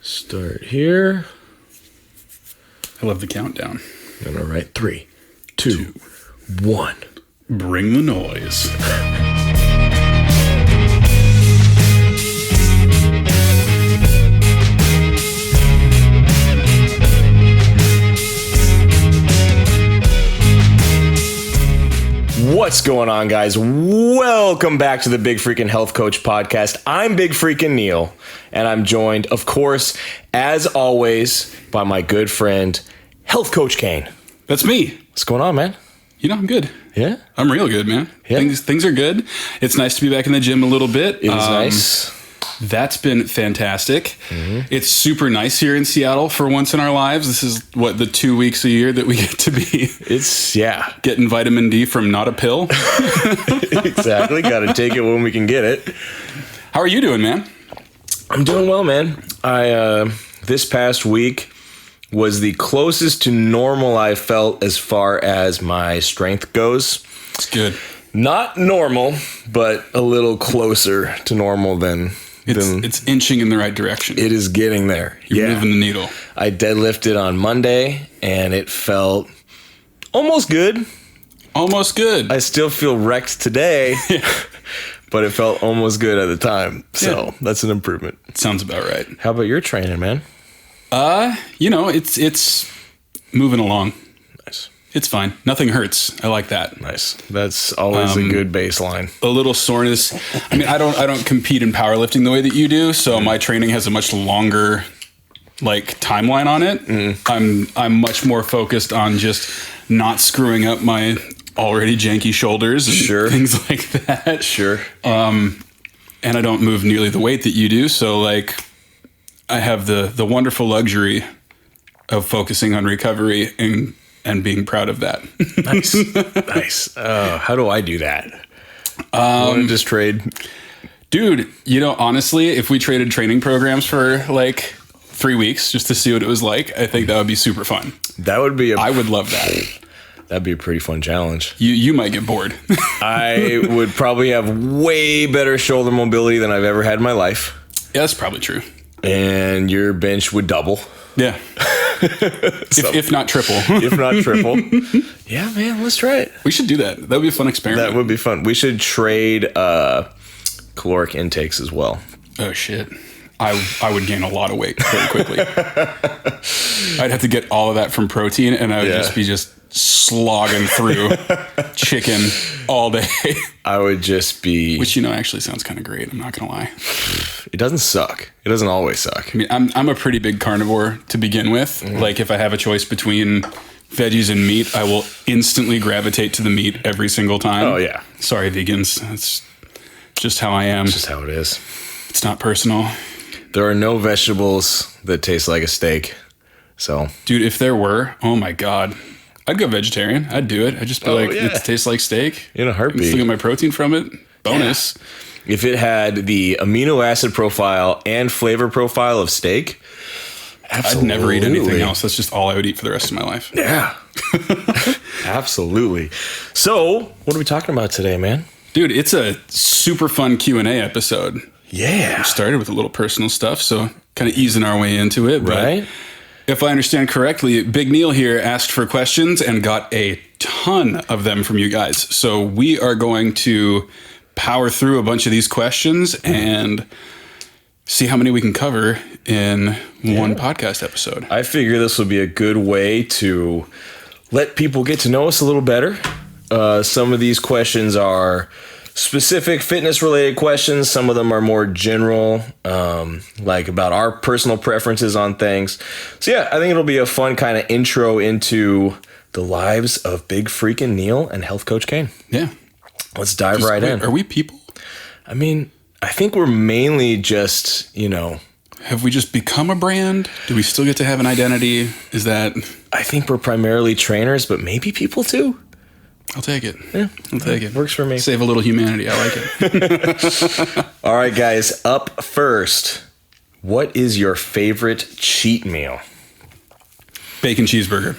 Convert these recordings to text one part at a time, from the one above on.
Start here. I love the countdown. All right, 3, 2, 1. Bring the noise. What's going on, guys? Welcome back to the Big Freakin Health Coach Podcast. I'm Big Freakin Neil, and I'm joined, of course, as always, by my good friend, Health Coach Kane. That's me. What's going on, man? You know, I'm good. Yeah? I'm real good, man. Yeah. Things are good. It's nice to be back in the gym a little bit. It is nice. That's been fantastic. Mm-hmm. It's super nice here in Seattle for once in our lives. This is, the 2 weeks a year that we get to be getting vitamin D from not a pill. Exactly. Got to take it when we can get it. How are you doing, man? I'm doing well, man. This past week was the closest to normal I felt as far as my strength goes. It's good. Not normal, but a little closer to normal than... It's inching in the right direction. It is getting there. You're moving the needle. I deadlifted on Monday, and it felt almost good. Almost good. I still feel wrecked today, but it felt almost good at the time. So that's an improvement. Sounds about right. How about your training, man? It's moving along. Nice. It's fine. Nothing hurts. I like that. Nice. That's always a good baseline. A little soreness. I mean, I don't compete in powerlifting the way that you do, so my training has a much longer timeline on it. I'm much more focused on just not screwing up my already janky shoulders and things like that. Sure. And I don't move nearly the weight that you do, so I have the wonderful luxury of focusing on recovery and being proud of that. Nice. How do I do that? Want to just trade? Dude, honestly, if we traded training programs for 3 weeks just to see what it was like, I think that would be super fun. That would be I would love that. That'd be a pretty fun challenge. You might get bored. I would probably have way better shoulder mobility than I've ever had in my life. Yeah, that's probably true. And your bench would double. Yeah. If not triple. If not triple. Yeah, man, let's try it. We should do that. That would be a fun experiment. That would be fun. We should trade caloric intakes as well. Oh, shit. I would gain a lot of weight very quickly. I'd have to get all of that from protein, and I would just be slogging through chicken all day. I would just be... Which, actually sounds kind of great. I'm not going to lie. It doesn't suck. It doesn't always suck. I mean, I'm a pretty big carnivore to begin with. Mm-hmm. If I have a choice between veggies and meat, I will instantly gravitate to the meat every single time. Oh, yeah. Sorry, vegans. That's just how I am. It's just how it is. It's not personal. There are no vegetables that taste like a steak. So, dude, if there were, oh my God, I'd go vegetarian. I'd do it. I'd just be it tastes like steak. In a heartbeat. Still get my protein from it. Bonus. Yeah. If it had the amino acid profile and flavor profile of steak, absolutely. I'd never eat anything else. That's just all I would eat for the rest of my life. Yeah. Absolutely. So, what are we talking about today, man? Dude, it's a super fun Q&A episode. Yeah. We started with a little personal stuff, so kind of easing our way into it. Right. But if I understand correctly, Big Neil here asked for questions and got a ton of them from you guys. So we are going to power through a bunch of these questions and see how many we can cover in one podcast episode. I figure this will be a good way to let people get to know us a little better. Some of these questions are specific fitness related questions. Some of them are more general, about our personal preferences on things. So yeah, I think it'll be a fun kind of intro into the lives of Big Freakin Neil and Health Coach Kane. Yeah. Let's dive right in. Are we people? I mean, I think we're mainly just, Have we just become a brand? Do we still get to have an identity? I think we're primarily trainers, but maybe people too. I'll take it. Yeah, I'll take it. Works for me. Save a little humanity. I like it. All right, guys. Up first, what is your favorite cheat meal? Bacon cheeseburger.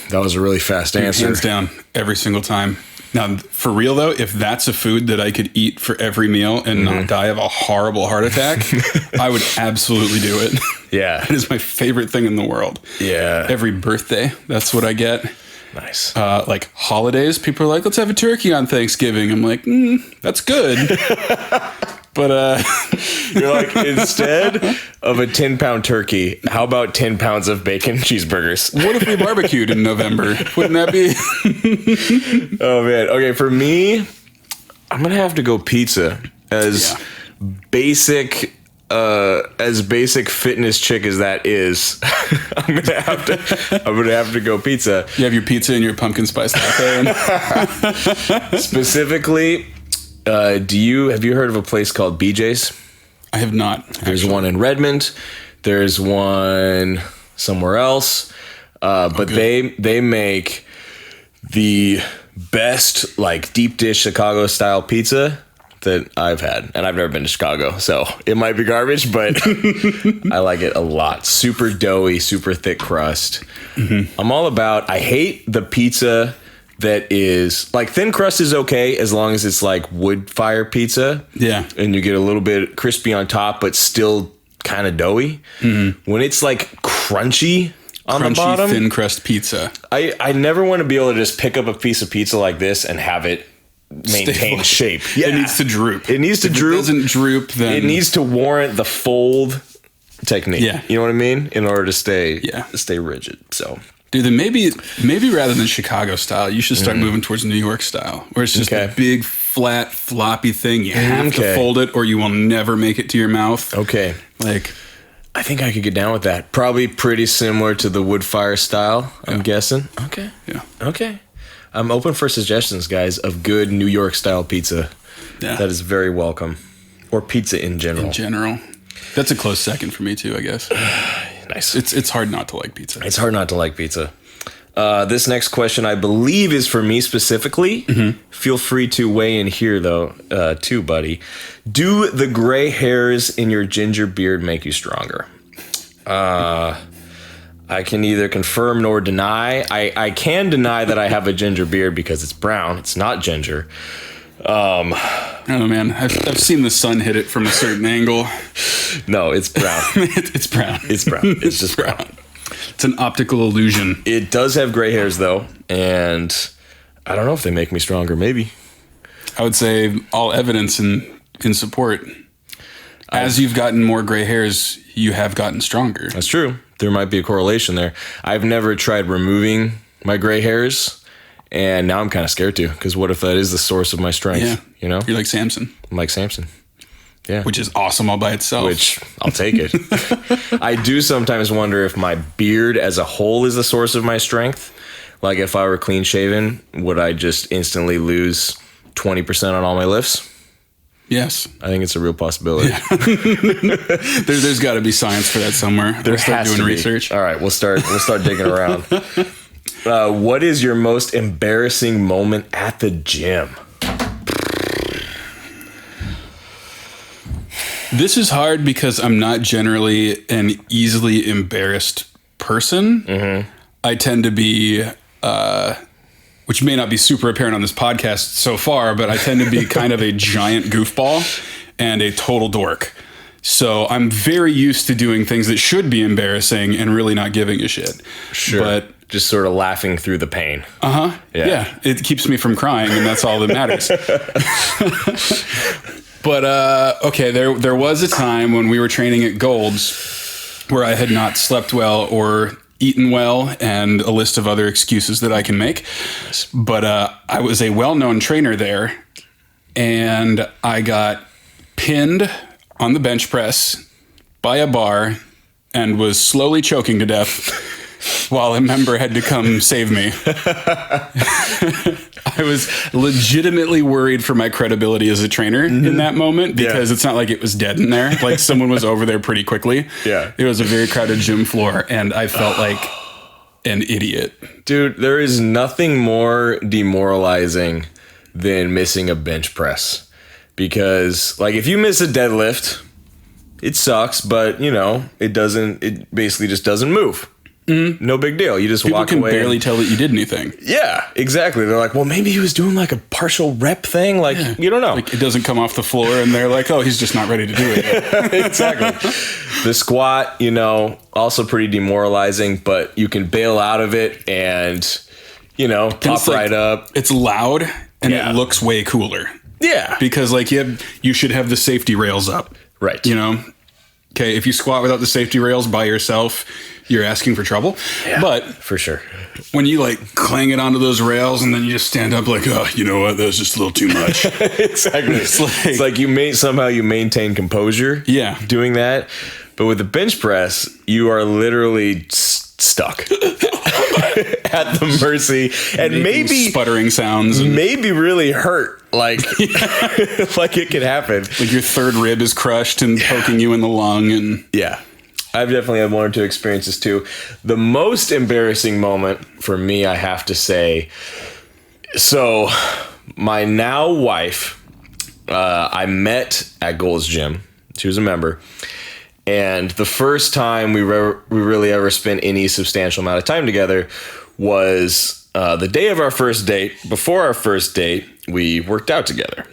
That was a really fast answer. Hands down, every single time. Now, for real though, if that's a food that I could eat for every meal and not die of a horrible heart attack, I would absolutely do it. Yeah. It is my favorite thing in the world. Yeah. Every birthday, that's what I get. Nice. Like holidays, people are like, let's have a turkey on Thanksgiving. I'm like, that's good. But you're like, instead of a 10-pound turkey, how about 10 pounds of bacon cheeseburgers? What if we barbecued in November? Wouldn't that be? Oh man. Okay, for me, I'm gonna have to go pizza as basic fitness chick as that is. I'm gonna have to go pizza. You have your pizza and your pumpkin spice latte. Specifically, have you heard of a place called BJ's? I have not. There's one in Redmond. There's one somewhere else. But they make the best like deep dish Chicago style pizza that I've had, and I've never been to Chicago, so it might be garbage, but I like it a lot. Super doughy, super thick crust. I hate the pizza that is like thin crust is okay as long as it's like wood fire pizza. Yeah. And you get a little bit crispy on top, but still kind of doughy. When it's like crunchy on the bottom, thin crust pizza. I never want to be able to just pick up a piece of pizza like this and have it maintain shape. Yeah. It needs to droop. If it doesn't droop, then it needs to warrant the fold technique. Yeah. You know what I mean? In order to stay rigid. So, dude, then maybe rather than Chicago style, you should start moving towards New York style, where it's just a big, flat, floppy thing. You have to fold it, or you will never make it to your mouth. Okay. Like, I think I could get down with that. Probably pretty similar to the wood fire style, I'm guessing. Okay. Yeah. Okay. I'm open for suggestions, guys, of good New York style pizza. Yeah. That is very welcome. Or pizza in general. That's a close second for me too, I guess. Nice. It's hard not to like pizza. It's hard not to like pizza. This next question, I believe, is for me specifically. Feel free to weigh in here, though, too, buddy. Do the gray hairs in your ginger beard make you stronger? I can neither confirm nor deny. I can deny that I have a ginger beard because it's brown. It's not ginger. I don't know, man. I've seen the sun hit it from a certain angle. No, it's brown. It's brown. It's brown. It's just brown. It's an optical illusion. It does have gray hairs, though, and I don't know if they make me stronger. Maybe. I would say all evidence in support. As you've gotten more gray hairs, you have gotten stronger. That's true. There might be a correlation there. I've never tried removing my gray hairs, and now I'm kind of scared to, because what if that is the source of my strength? Yeah. You know? You're like Samson. I'm like Samson. Yeah. Which is awesome all by itself. Which, I'll take it. I do sometimes wonder if my beard as a whole is the source of my strength. Like if I were clean shaven, would I just instantly lose 20% on all my lifts? Yes. I think it's a real possibility. Yeah. There's got to be science for that somewhere. We'll start doing research. All right, we'll start digging around. What is your most embarrassing moment at the gym? This is hard because I'm not generally an easily embarrassed person. I tend to be, which may not be super apparent on this podcast so far, but I tend to be kind of a giant goofball and a total dork. So I'm very used to doing things that should be embarrassing and really not giving a shit. Sure. But just sort of laughing through the pain. Yeah. It keeps me from crying, and that's all that matters. But, okay, there was a time when we were training at Gold's where I had not slept well or eaten well, and a list of other excuses that I can make. But I was a well-known trainer there, and I got pinned on the bench press by a bar and was slowly choking to death while a member had to come save me. I was legitimately worried for my credibility as a trainer in that moment, because it's not like it was dead in there. Like someone was over there pretty quickly. Yeah. It was a very crowded gym floor, and I felt like an idiot. Dude, there is nothing more demoralizing than missing a bench press. Because, like, if you miss a deadlift, it sucks, but, you know, it basically just doesn't move. No big deal. You just People walk can away. barely tell that you did anything. Yeah, exactly. They're like, well, maybe he was doing like a partial rep thing. Like, you don't know. Like it doesn't come off the floor and they're like, oh, he's just not ready to do it yet. Exactly. The squat, also pretty demoralizing, but you can bail out of it and, pop right up. It's loud and Yeah. it looks way cooler. Yeah. Because like you should have the safety rails up. Right. Okay, if you squat without the safety rails by yourself, you're asking for trouble. Yeah, But for sure. when you like clang it onto those rails and then you just stand up like, oh, you know what? That was just a little too much. Exactly. It's like somehow you maintain composure. Yeah. Doing that. But with the bench press, you are literally stuck at the mercy and Making maybe sputtering sounds. And maybe really hurt. Like, like it could happen. like your third rib is crushed and poking you in the lung. And Yeah. I've definitely had one or two experiences too. The most embarrassing moment for me, I have to say, so my now wife, I met at Gold's Gym. She was a member. And the first time we really ever spent any substantial amount of time together was the day of our first date. Before our first date, we worked out together.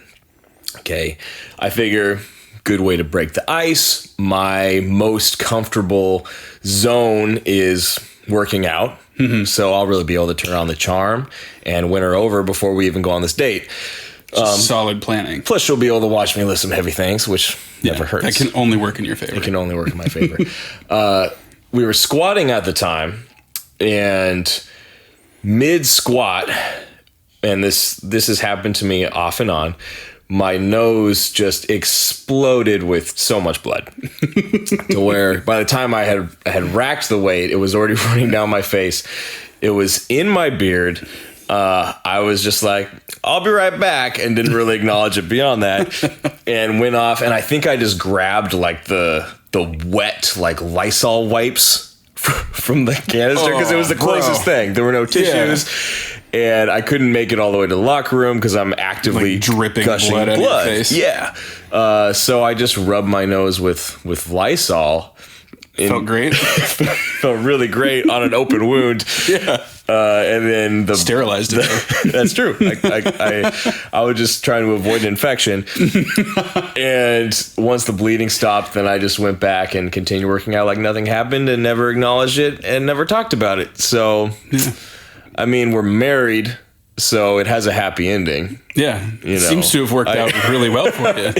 Okay. I figure good way to break the ice. My most comfortable zone is working out. So I'll really be able to turn on the charm and win her over before we even go on this date. solid planning. Plus, she'll be able to watch me lift some heavy things, which never hurts. That can only work in your favor. It can only work in my favor. We were squatting at the time, and mid squat, and this has happened to me off and on, my nose just exploded with so much blood to where by the time I had racked the weight, it was already running down my face. It was in my beard. I was just like, I'll be right back, and didn't really acknowledge it beyond that, and went off. And I think I just grabbed like the wet like Lysol wipes from the canister because it was the closest thing. There were no tissues. Yeah. And I couldn't make it all the way to the locker room because I'm actively like dripping gushing blood out of your face. Yeah. So I just rubbed my nose with Lysol. Felt great. Felt really great on an open wound. Yeah. And then sterilized it. That's true. I was just trying to avoid an infection. And once the bleeding stopped, then I just went back and continued working out like nothing happened and never acknowledged it and never talked about it. So, yeah. I mean, we're married, so it has a happy ending. Yeah. Seems to have worked out really well for you.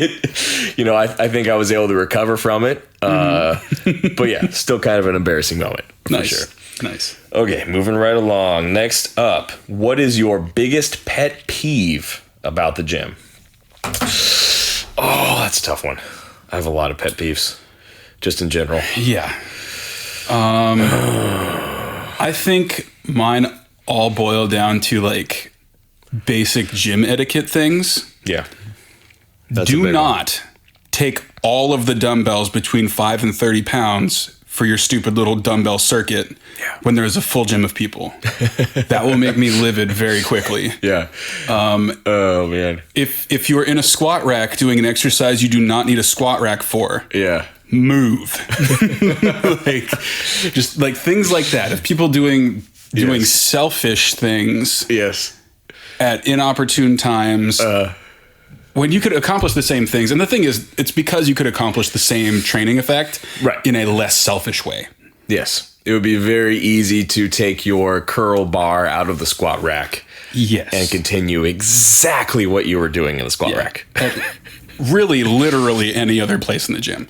I think I was able to recover from it. But yeah, still kind of an embarrassing moment. For sure. Nice. Okay, moving right along. Next up, what is your biggest pet peeve about the gym? Oh, that's a tough one. I have a lot of pet peeves, just in general. Yeah. I think mine all boil down to like basic gym etiquette things. Yeah. Do not take all of the dumbbells between 5 and 30 pounds for your stupid little dumbbell circuit when there's a full gym of people. That will make me livid very quickly. Yeah. Oh man. If you're in a squat rack doing an exercise you do not need a squat rack for. Yeah. Move. Just like things like that. If people doing selfish things at inopportune times when you could accomplish the same things. And the thing is, it's because you could accomplish the same training effect in a less selfish way. Yes. It would be very easy to take your curl bar out of the squat rack and continue exactly what you were doing in the squat rack. Really, literally any other place in the gym.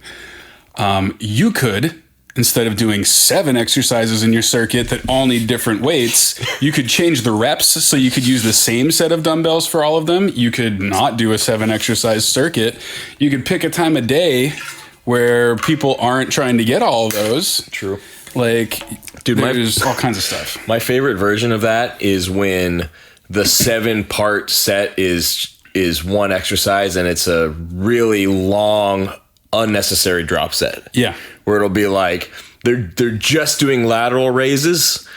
You could, instead of doing 7 exercises in your circuit that all need different weights, you could change the reps so you could use the same set of dumbbells for all of them. You could not do a 7 exercise circuit. You could pick a time of day where people aren't trying to get all of those. True. Like, dude, there's all kinds of stuff. My favorite version of that is when the 7-part set is one exercise and it's a really long, unnecessary drop set. Yeah. Where it'll be like they're just doing lateral raises,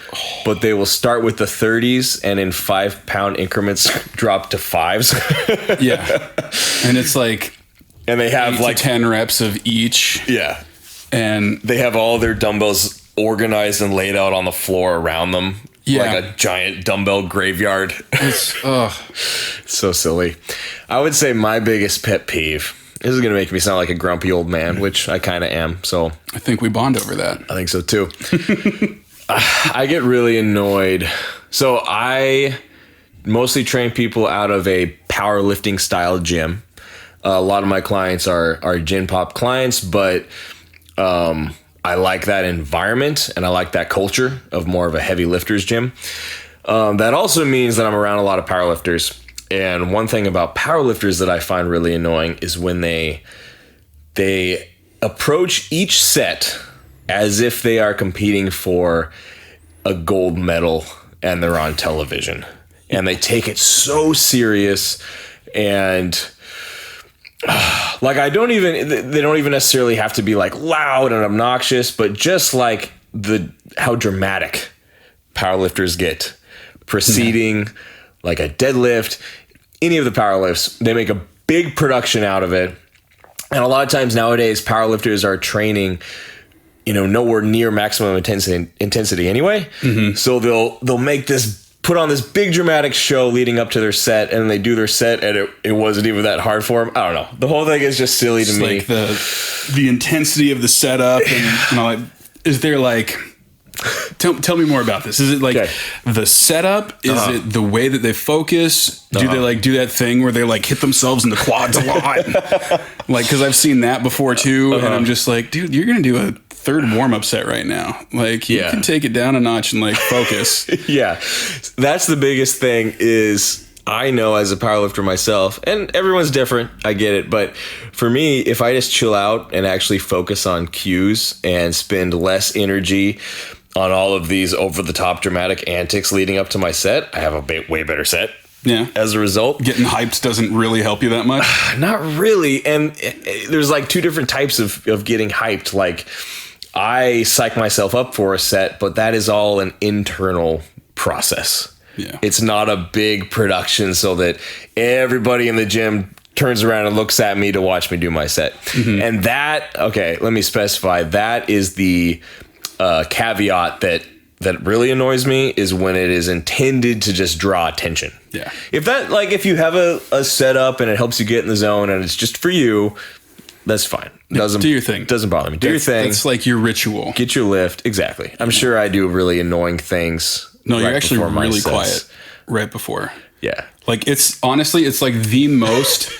but they will start with the 30s and in 5-pound increments drop to 5s. Yeah. And it's like, and they have like 10 reps of each. Yeah. And they have all their dumbbells organized and laid out on the floor around them. Yeah. Like a giant dumbbell graveyard. It's So silly. I would say my biggest pet peeve, this is going to make me sound like a grumpy old man, which I kind of am. So I think we bond over that. I think so too. I get really annoyed. So I mostly train people out of a powerlifting style gym. A lot of my clients are gym pop clients, but I like that environment and I like that culture of more of a heavy lifters gym. That also means that I'm around a lot of powerlifters. And one thing about powerlifters that I find really annoying is when they approach each set as if they are competing for a gold medal and they're on television. And they take it so serious, and like they don't even necessarily have to be like loud and obnoxious, but just like how dramatic powerlifters get preceding like a deadlift, any of the power lifts, they make a big production out of it. And a lot of times nowadays powerlifters are training, nowhere near maximum intensity anyway. So they'll put on this big dramatic show leading up to their set, and they do their set and it wasn't even that hard for them. I don't know. The whole thing is just silly to me. Like the intensity of the setup and like, is there like, tell me more about this. Is it like the setup? Is it the way that they focus? Do they like do that thing where they like hit themselves in the quads a lot? Like, cause I've seen that before too. And I'm just like, dude, you're going to do a third warm-up set right now. Like you can take it down a notch and like focus. Yeah. That's the biggest thing is I know as a powerlifter myself, and everyone's different, I get it, but for me, if I just chill out and actually focus on cues and spend less energy on all of these over-the-top dramatic antics leading up to my set, I have a way better set. Yeah. As a result, getting hyped doesn't really help you that much. Not really. And there's like two different types of getting hyped. Like I psych myself up for a set, but that is all an internal process. Yeah. It's not a big production so that everybody in the gym turns around and looks at me to watch me do my set. And let me specify, that is the caveat that really annoys me, is when it is intended to just draw attention. Yeah. If you have a setup and it helps you get in the zone and it's just for you, that's fine. Do your thing. Doesn't bother me. Do your thing. It's like your ritual. Get your lift. Exactly. I'm sure I do really annoying things. No, you're actually really quiet right before. Yeah. Like it's like the most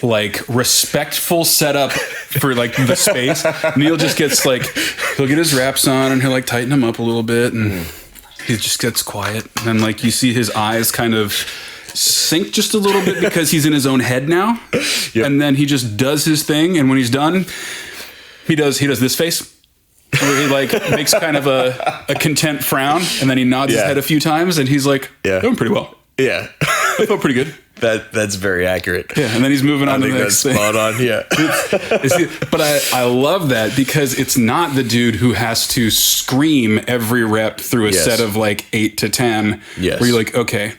like respectful setup for like the space. Neil just gets like, he'll get his wraps on and he'll like tighten them up a little bit and he just gets quiet. And then like you see his eyes kind of sink just a little bit because he's in his own head now. Yep. And then he just does his thing. And when he's done, he does this face where he like makes kind of a content frown, and then he nods his head a few times and he's like, doing pretty well. Yeah. I felt pretty good. That's very accurate. Yeah, and then he's moving on to the next thing. Spot on, yeah. But I love that because it's not the dude who has to scream every rep through a set of like 8 to 10. Yes. Where you're like, okay,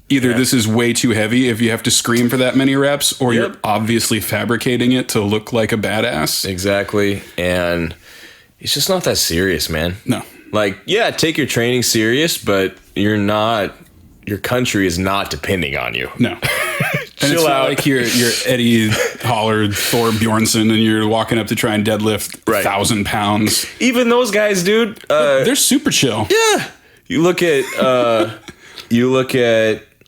either this is way too heavy if you have to scream for that many reps, or you're obviously fabricating it to look like a badass. Exactly. And it's just not that serious, man. No. Like, yeah, take your training serious, but your country is not depending on you. No. And it's not like you're Eddie Holler, Thor Bjornsson, and you're walking up to try and deadlift 1,000 pounds. Even those guys, dude. They're super chill. Yeah. You look at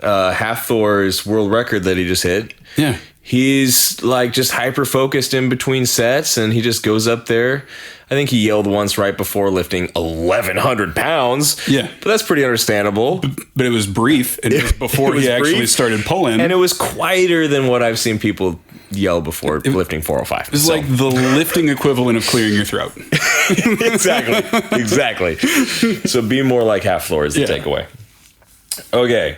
Half Thor's world record that he just hit. Yeah. He's like just hyper focused in between sets, and he just goes up there. I think he yelled once right before lifting 1,100 pounds. Yeah. But that's pretty understandable. But it was brief. And it was before he actually started pulling. And it was quieter than what I've seen people yell before lifting 405. It's like the lifting equivalent of clearing your throat. Exactly. So be more like Half Floor is the takeaway. Okay.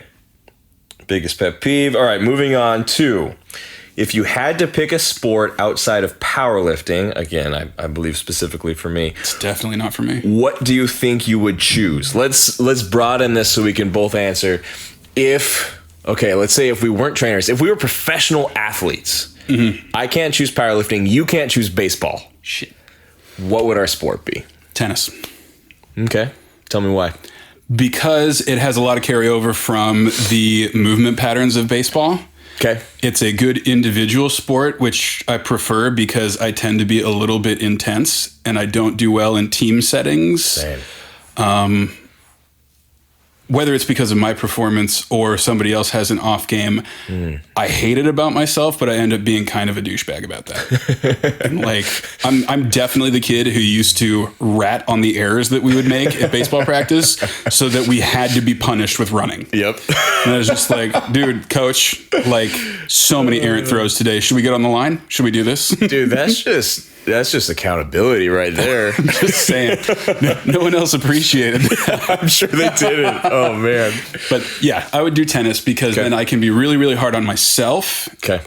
Biggest pet peeve. All right, moving on to, if you had to pick a sport outside of powerlifting, again, I believe specifically for me. It's definitely not for me. What do you think you would choose? Let's broaden this so we can both answer. Let's say if we weren't trainers, if we were professional athletes, I can't choose powerlifting, you can't choose baseball. Shit. What would our sport be? Tennis. Okay. Tell me why. Because it has a lot of carryover from the movement patterns of baseball. Okay. It's a good individual sport, which I prefer because I tend to be a little bit intense and I don't do well in team settings. Same. Whether it's because of my performance or somebody else has an off game, I hate it about myself, but I end up being kind of a douchebag about that. And like, I'm definitely the kid who used to rat on the errors that we would make at baseball practice so that we had to be punished with running. Yep. And I was just like, dude, coach, like so many errant throws today. Should we get on the line? Should we do this? Dude, that's just accountability right there. Just saying. No one else appreciated that. I'm sure they didn't. Oh, man. But yeah, I would do tennis because then I can be really, really hard on myself. Okay.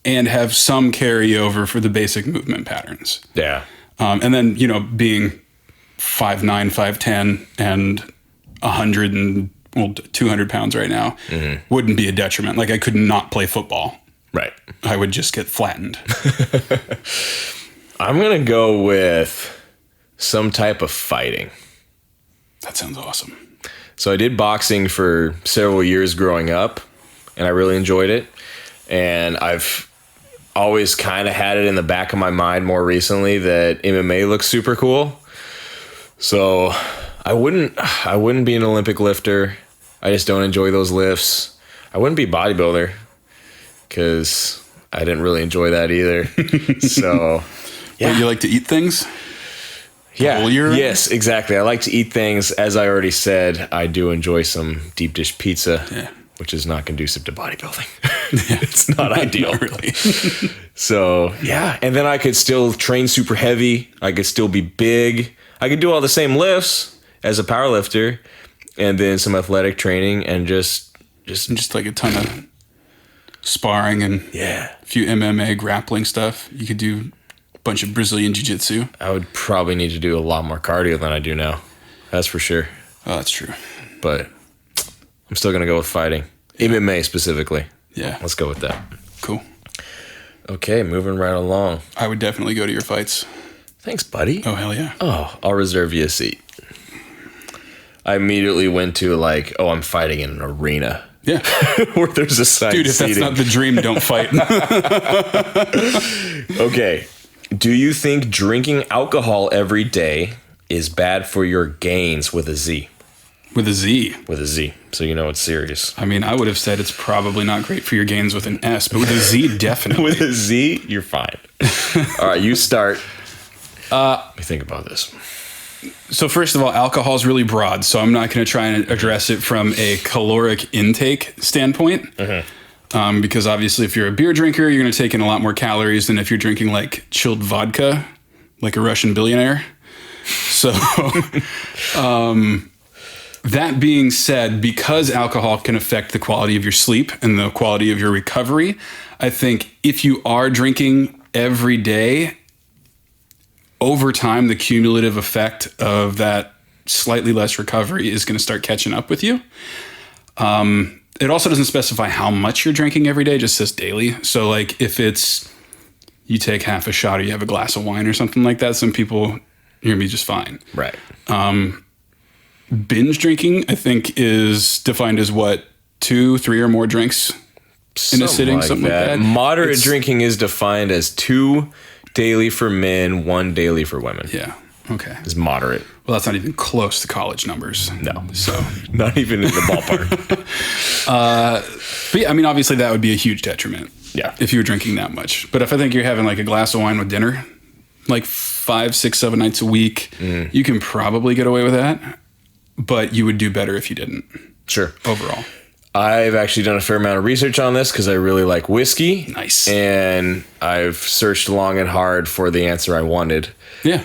And have some carryover for the basic movement patterns. Yeah. And then, you know, being 5'9", 5'10", and 200 pounds right now wouldn't be a detriment. Like I could not play football. Right. I would just get flattened. I'm going to go with some type of fighting. That sounds awesome. So I did boxing for several years growing up, and I really enjoyed it. And I've always kind of had it in the back of my mind more recently that MMA looks super cool. So I wouldn't be an Olympic lifter. I just don't enjoy those lifts. I wouldn't be a bodybuilder because I didn't really enjoy that either. So, yeah. But you like to eat things? Yeah. Whole year? Yes, exactly. I like to eat things. As I already said, I do enjoy some deep dish pizza, which is not conducive to bodybuilding. It's not ideal. Not really. So, yeah. And then I could still train super heavy. I could still be big. I could do all the same lifts as a power lifter, and then some athletic training and just like a ton of sparring and a few MMA grappling stuff. You could do a bunch of Brazilian jiu-jitsu. I would probably need to do a lot more cardio than I do now. That's for sure. Oh, that's true. But I'm still going to go with fighting. MMA specifically. Yeah. Let's go with that. Cool. Okay, moving right along. I would definitely go to your fights. Thanks, buddy. Oh, hell yeah. Oh, I'll reserve you a seat. I immediately went to like, oh, I'm fighting in an arena. Yeah. Where there's a sign. Dude, if seating. that's not the dream, don't fight. Okay. Do you think drinking alcohol every day is bad for your gains with a Z? With a Z. With a Z. So you know it's serious. I mean, I would have said it's probably not great for your gains with an S, but with a Z, definitely. With a Z, you're fine. All right, you start. Let me think about this. So first of all, alcohol is really broad, so I'm not going to try and address it from a caloric intake standpoint. Because obviously if you're a beer drinker, you're going to take in a lot more calories than if you're drinking like chilled vodka, like a Russian billionaire. So that being said, because alcohol can affect the quality of your sleep and the quality of your recovery, I think if you are drinking every day, over time, the cumulative effect of that slightly less recovery is going to start catching up with you. It also doesn't specify how much you're drinking every day, it just says daily. So like if it's you take half a shot or you have a glass of wine or something like that, some people, you're going to be just fine. Right. Binge drinking, I think, is defined as what, 2, 3 or more drinks in a sitting, something like that. Moderate drinking is defined as 2 daily for men, 1 daily for women. Yeah. Okay. Is moderate. Well, that's not even close to college numbers. No. So not even in the ballpark. But yeah, I mean, obviously that would be a huge detriment. Yeah. If you were drinking that much. But if I think you're having like a glass of wine with dinner, like 5, 6, 7 nights a week, you can probably get away with that. But you would do better if you didn't. Sure. Overall. I've actually done a fair amount of research on this because I really like whiskey. Nice. And I've searched long and hard for the answer I wanted. Yeah.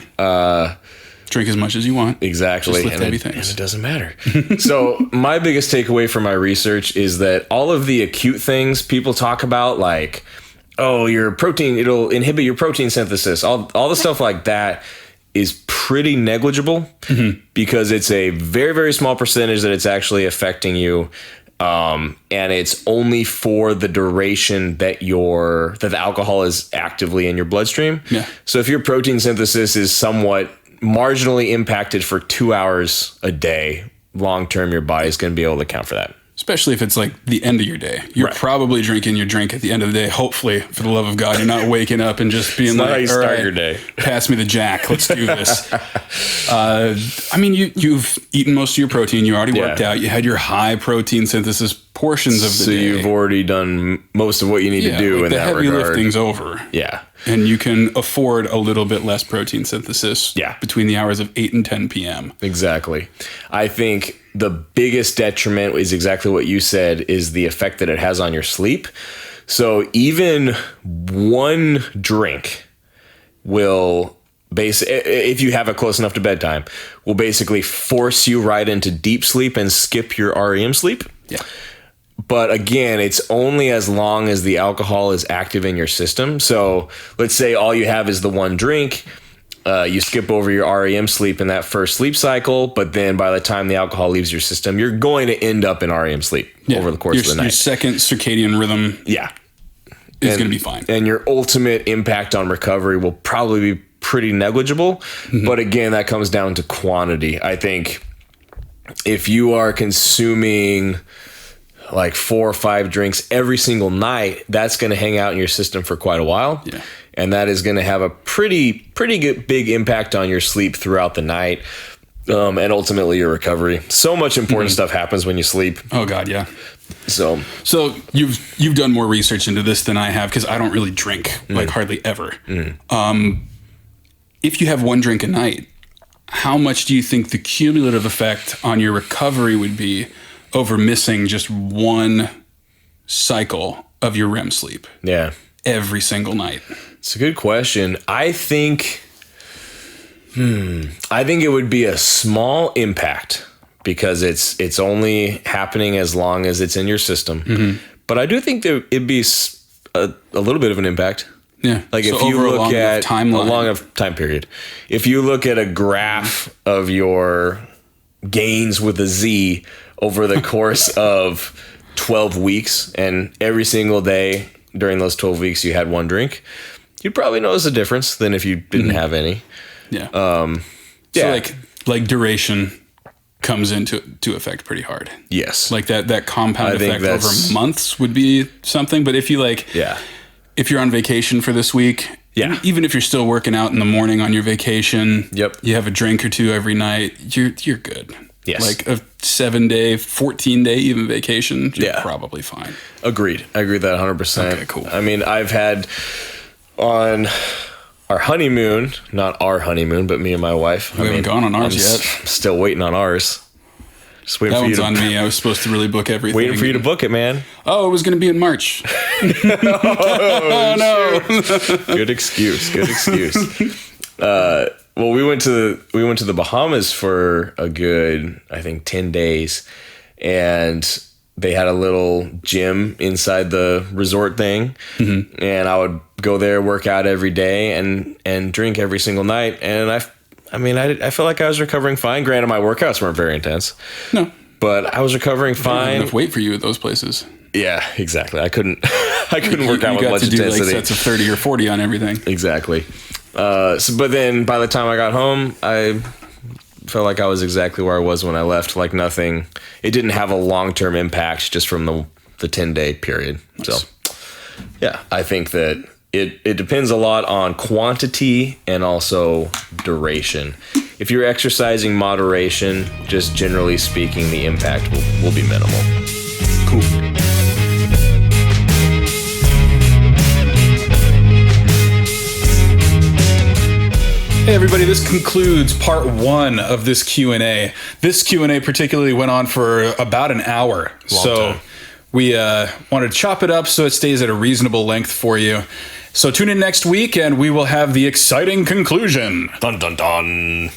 Drink as much as you want. Exactly. Just lift heavy things. And it doesn't matter. So my biggest takeaway from my research is that all of the acute things people talk about, like, oh, your protein, it'll inhibit your protein synthesis, all the stuff like that is pretty negligible because it's a very, very small percentage that it's actually affecting you. And it's only for the duration that the alcohol is actively in your bloodstream. Yeah. So if your protein synthesis is somewhat marginally impacted for 2 hours a day, long term, your body's going to be able to account for that. Especially if it's like the end of your day. You're Right. probably drinking your drink at the end of the day. Hopefully, for the love of God, you're not waking up and just being not like, how you all start right, your day. pass me the jack. Let's do this. I mean, you've eaten most of your protein. You already worked out. You had your high protein synthesis portions of the So day. you've already done most of what you need to do like in the that heavy regard. lifting's over. Yeah. And you can afford a little bit less protein synthesis Yeah. between the hours of 8 and 10 p.m. Exactly. I think the biggest detriment is exactly what you said, is the effect that it has on your sleep. So even one drink will if you have it close enough to bedtime, will basically force you right into deep sleep and skip your REM sleep. Yeah. But again, it's only as long as the alcohol is active in your system. So let's say all you have is the one drink. You skip over your REM sleep in that first sleep cycle, but then by the time the alcohol leaves your system, you're going to end up in REM sleep over the course of the night. Your second circadian rhythm is going to be fine. And your ultimate impact on recovery will probably be pretty negligible. Mm-hmm. But again, that comes down to quantity. I think if you are consuming like 4 or 5 drinks every single night, that's going to hang out in your system for quite a while. Yeah. And that is going to have a pretty good, big impact on your sleep throughout the night, and ultimately your recovery. So much important stuff happens when you sleep. Oh God, yeah. So you've done more research into this than I have, because I don't really drink, like hardly ever. If you have one drink a night, how much do you think the cumulative effect on your recovery would be over missing just one cycle of your REM sleep? Yeah. Every single night. It's a good question. I think it would be a small impact because it's only happening as long as it's in your system. But I do think that it'd be a little bit of an impact. Yeah. Like So if you over a look long at timeline. a long of time period, if you look at a graph of your gains with a Z over the course of 12 weeks, and every single day during those 12 weeks you had one drink, you'd probably notice a difference than if you didn't have any. Yeah. Yeah. So like duration comes into effect pretty hard. Yes. Like that compound I think effect over months would be something. But if you if you're on vacation for this week, even if you're still working out in the morning on your vacation, you have a drink or two every night, you're good. Yes. Like a 7-day, 14-day even vacation, you're probably fine. Agreed. I agree with that 100%. Okay, cool. I mean, I've had on our honeymoon, not our honeymoon, but me and my wife. We haven't gone on ours yet. Still waiting on ours. Just waiting That for you one's to on me. I was supposed to really book everything. waiting for you to book it, man. Oh, it was going to be in March. Oh no! Good excuse. Well, we went to the Bahamas for a good, I think, 10 days, and they had a little gym inside the resort thing, and I would go there, work out every day, and drink every single night, and I felt like I was recovering fine. Granted, my workouts weren't very intense. No. But I was recovering There's fine. enough weight for you at those places. Yeah, exactly. I couldn't work out with much You got to do intensity. like sets of 30 or 40 on everything. Exactly. But then by the time I got home, I felt like I was exactly where I was when I left. Like nothing. It didn't have a long-term impact just from the 10-day period. Nice. So, yeah, I think that it depends a lot on quantity and also duration. If you're exercising moderation, just generally speaking, the impact will be minimal. Cool. Hey everybody, this concludes part 1 of this Q&A. This Q&A particularly went on for about an hour. Long time. We wanted to chop it up so it stays at a reasonable length for you. So tune in next week and we will have the exciting conclusion. Dun dun dun.